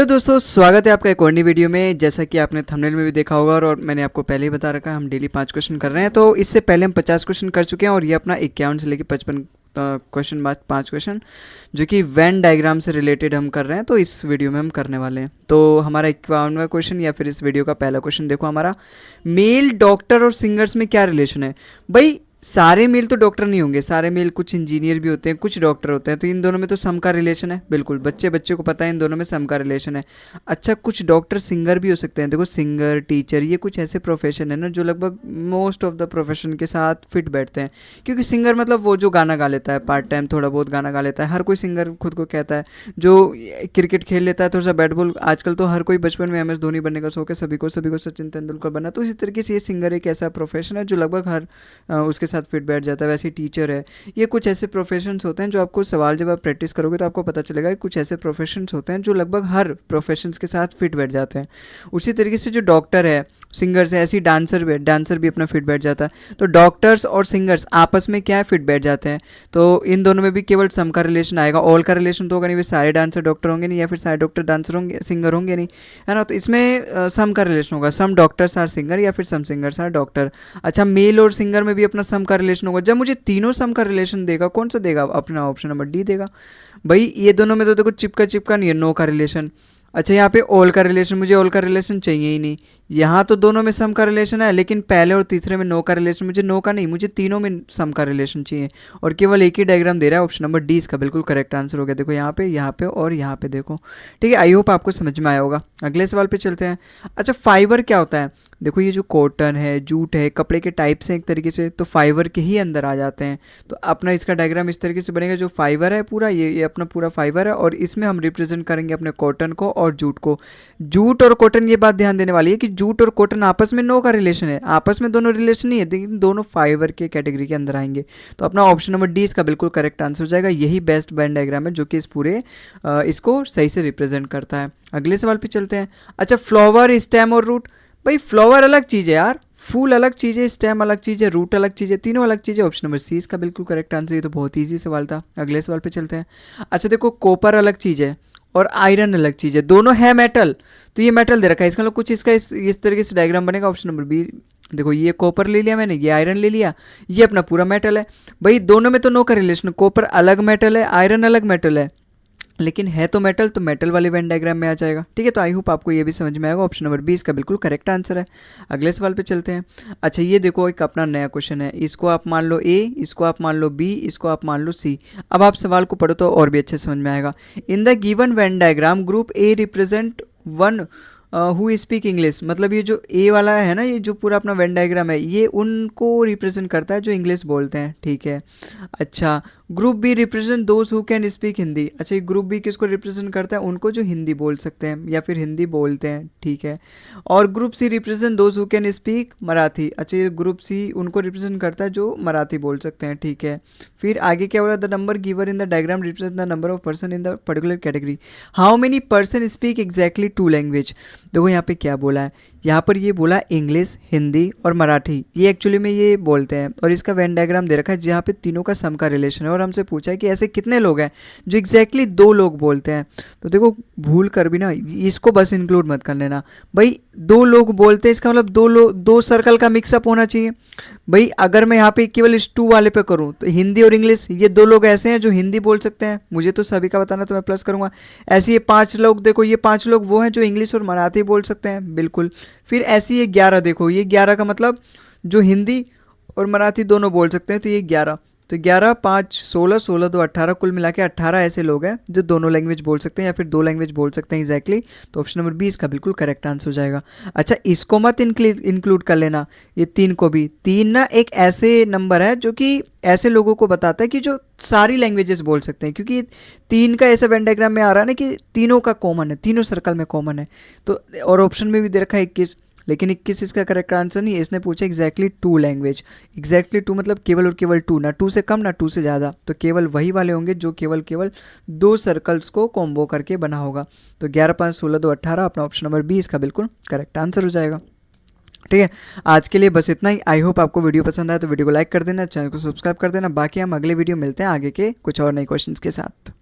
तो दोस्तों स्वागत है आपका एक और नई वीडियो में। जैसा कि आपने थंबनेल में भी देखा होगा और मैंने आपको पहले ही बता रखा है, हम डेली 5 क्वेश्चन कर रहे हैं। तो इससे पहले हम 50 क्वेश्चन कर चुके हैं और ये अपना 51 से लेकर 55 क्वेश्चन बाद 5 क्वेश्चन जो कि वेन डायग्राम से रिलेटेड हम कर रहे हैं। तो इस वीडियो में हम करने वाले हैं। तो हमारा 51वां क्वेश्चन या फिर इस वीडियो का पहला क्वेश्चन देखो हमारा, मेल डॉक्टर और सिंगर्स में क्या रिलेशन है। भाई सारे मेल तो डॉक्टर नहीं होंगे, सारे मेल कुछ इंजीनियर भी होते हैं, कुछ डॉक्टर होते हैं। तो इन दोनों में तो सम का रिलेशन है, बिल्कुल बच्चे बच्चे को पता है इन दोनों में सम का रिलेशन है। अच्छा, कुछ डॉक्टर सिंगर भी हो सकते हैं। देखो सिंगर, टीचर, ये कुछ ऐसे प्रोफेशन है ना जो लगभग मोस्ट ऑफ द प्रोफेशन के साथ फिट बैठते हैं। क्योंकि सिंगर मतलब वो जो गाना गा लेता है, पार्ट टाइम थोड़ा बहुत गाना गा लेता है, हर कोई सिंगर खुद को कहता है। जो क्रिकेट खेल लेता है, थोड़ा सा बैट बॉल, आजकल तो हर कोई बचपन में MS धोनी बनने का शौक है सभी को सचिन तेंदुलकर बनना। तो इसी तरीके से ये सिंगर एक ऐसा प्रोफेशन है जो लगभग हर उसके साथ फिट बैठ जाता है। वैसे ही टीचर है। ये कुछ ऐसे प्रोफेशंस होते हैं जो आपको सवाल जब आप प्रैक्टिस करोगे तो आपको पता चलेगा कि कुछ ऐसे प्रोफेशंस होते हैं जो लगभग हर प्रोफेशंस के साथ फिट बैठ जाते हैं। उसी तरीके से जो डॉक्टर है, सिंगर्स है, ऐसी डांसर भी अपना फिट बैठ जाता है। तो डॉक्टर्स और सिंगर्स आपस में क्या है, फिट बैठ जाते हैं। तो इन दोनों में भी केवल सम का रिलेशन आएगा, ऑल का रिलेशन तो होगा नहीं। वे सारे डांसर डॉक्टर होंगे नहीं, या फिर सारे डॉक्टर डांसर होंगे, सिंगर होंगे नहीं, है ना। तो इसमें सम का रिलेशन होगा, सम डॉक्टर्स आर सिंगर या फिर सम सिंगर्स आर डॉक्टर। अच्छा, मेल और सिंगर में भी अपना सम का रिलेशन होगा। जब मुझे तीनों सम का रिलेशन देगा, कौन सा देगा, अपना ऑप्शन नंबर डी देगा। भाई ये दोनों में तो देखो चिपका नहीं है, नो का रिलेशन। अच्छा, यहाँ पे ऑल का रिलेशन, मुझे ऑल का रिलेशन चाहिए ही नहीं। यहाँ तो दोनों में सम का रिलेशन है, लेकिन पहले और तीसरे में नो का रिलेशन, मुझे नो का नहीं, मुझे तीनों में सम का रिलेशन चाहिए। और केवल एक ही डायग्राम दे रहा है, ऑप्शन नंबर डी इसका बिल्कुल करेक्ट आंसर हो गया। देखो यहाँ पे और यहाँ पे देखो। ठीक है, आई होप आपको समझ में आया होगा। अगले सवाल पे चलते हैं। अच्छा, फाइबर क्या होता है। देखो ये जो कॉटन है, जूट है, कपड़े के टाइप्स हैं एक तरीके से, तो फाइबर के ही अंदर आ जाते हैं। तो अपना इसका डायग्राम इस तरीके से बनेगा। जो फाइबर है पूरा, ये अपना पूरा फाइबर है, और इसमें हम रिप्रेजेंट करेंगे अपने कॉटन को और जूट को। जूट और कॉटन, ये बात ध्यान देने वाली है कि जूट और कॉटन आपस में नो का रिलेशन है, आपस में दोनों रिलेशन नहीं है, लेकिन दोनों फाइबर के कैटेगरी के अंदर आएंगे। तो अपना ऑप्शन नंबर डी इसका बिल्कुल करेक्ट आंसर हो जाएगा। यही बेस्ट वेन डायग्राम है जो कि इस पूरे इसको सही से रिप्रेजेंट करता है। अगले सवाल पे चलते हैं। अच्छा, फ्लावर, स्टेम और रूट। भाई फ्लावर अलग चीज़ है यार, फूल अलग चीज़ है, स्टेम अलग चीज़ है, रूट अलग चीज़ है, तीनों अलग चीज़ है। ऑप्शन नंबर सी इसका बिल्कुल करेक्ट आंसर। ये तो बहुत ईजी सवाल था। अगले सवाल पे चलते हैं। अच्छा देखो, कॉपर अलग चीज़ है और आयरन अलग चीज़ है, दोनों है मेटल। तो ये मेटल दे रखा है, इसका मतलब कुछ इसका इस तरीके से डायग्राम बनेगा। Option number B. देखो ये कॉपर ले लिया मैंने, ये आयरन ले लिया, ये अपना पूरा मेटल है। भाई दोनों में तो नो का रिलेशन, कॉपर अलग मेटल है, आयरन अलग मेटल है, लेकिन है तो मेटल, तो मेटल वाले वेन डायग्राम में आ जाएगा। ठीक है, तो आई होप आपको ये भी समझ में आएगा। ऑप्शन नंबर बी इसका बिल्कुल करेक्ट आंसर है। अगले सवाल पे चलते हैं। अच्छा ये देखो, एक अपना नया क्वेश्चन है। इसको आप मान लो ए, इसको आप मान लो बी, इसको आप मान लो सी। अब आप सवाल को पढ़ो तो और भी अच्छे समझ में आएगा। In the given Venn diagram group A represent one who speak English. मतलब ये जो ए वाला है ना, ये जो पूरा अपना वेन डायग्राम है, ये उनको रिप्रेजेंट करता है जो इंग्लिश बोलते हैं। ठीक है। अच्छा, group B represent those who can speak Hindi. अच्छा, ये ग्रुप बी किसको रिप्रेजेंट करता है, उनको जो हिंदी बोल सकते हैं या फिर हिंदी बोलते हैं। ठीक है। और group C represent those who can speak Marathi. अच्छा, ये ग्रुप सी उनको रिप्रेजेंट करता है जो मराठी बोल सकते हैं। ठीक है। फिर आगे क्या बोला, the number given in the diagram represent the number of person in the particular category. How many person speak exactly 2 language. देखो यहाँ पे क्या बोला है, यहाँ पर ये बोला इंग्लिश, हिंदी और मराठी, ये एक्चुअली में ये बोलते हैं। और इसका वेन डायग्राम दे रखा है जहाँ पे तीनों का सम का रिलेशन है। और हमसे पूछा है कि ऐसे कितने लोग हैं जो एग्जैक्टली 2 लोग बोलते हैं। तो देखो भूल कर भी ना इसको बस इंक्लूड मत कर लेना। भाई 2 लोग बोलते हैं, इसका मतलब 2 सर्कल का मिक्सअप होना चाहिए। भाई अगर मैं यहाँ पे केवल इस 2 वाले पे करूँ तो हिंदी और इंग्लिश, ये 2 लोग ऐसे हैं जो हिंदी बोल सकते हैं, मुझे तो सभी का बताना, तो मैं प्लस करूँगा। ऐसे ये 5 लोग, देखो ये 5 लोग वो हैं जो इंग्लिश और मराठी बोल सकते हैं, बिल्कुल। फिर ऐसी ये 11, देखो ये 11 का मतलब जो हिंदी और मराठी दोनों बोल सकते हैं, तो ये 11, तो 11 5 16, 16 2 18, कुल मिला के 18 ऐसे लोग हैं जो दोनों लैंग्वेज बोल सकते हैं या फिर 2 लैंग्वेज बोल सकते हैं एग्जैक्टली। तो ऑप्शन नंबर बी इसका बिल्कुल करेक्ट आंसर हो जाएगा। अच्छा, इसको मत इंक्लूड कर लेना, ये 3 को भी। 3 ना एक ऐसे नंबर है जो कि ऐसे लोगों को बताता है कि जो सारी लैंग्वेजेस बोल सकते हैं, क्योंकि 3 का ऐसा वेन डायग्राम में आ रहा है ना कि तीनों का कॉमन है, तीनों सर्कल में कॉमन है। तो और ऑप्शन में भी दे रखा है 21, लेकिन 21 इसका करेक्ट आंसर नहीं है। इसने पूछा एग्जैक्टली 2 लैंग्वेज। एग्जैक्टली 2 मतलब केवल और केवल 2, ना 2 से कम ना 2 से ज़्यादा, तो केवल वही वाले होंगे जो केवल 2 सर्कल्स को कॉम्बो करके बना होगा। तो 11 5 16 2 18, अपना ऑप्शन नंबर बी इसका बिल्कुल करेक्ट आंसर हो जाएगा। ठीक है, आज के लिए बस इतना ही। आई होप आपको वीडियो पसंद आया तो वीडियो को लाइक कर देना, चैनल को सब्सक्राइब कर देना। बाकी हम अगले वीडियो मिलते हैं आगे के कुछ और नए क्वेश्चंस के साथ।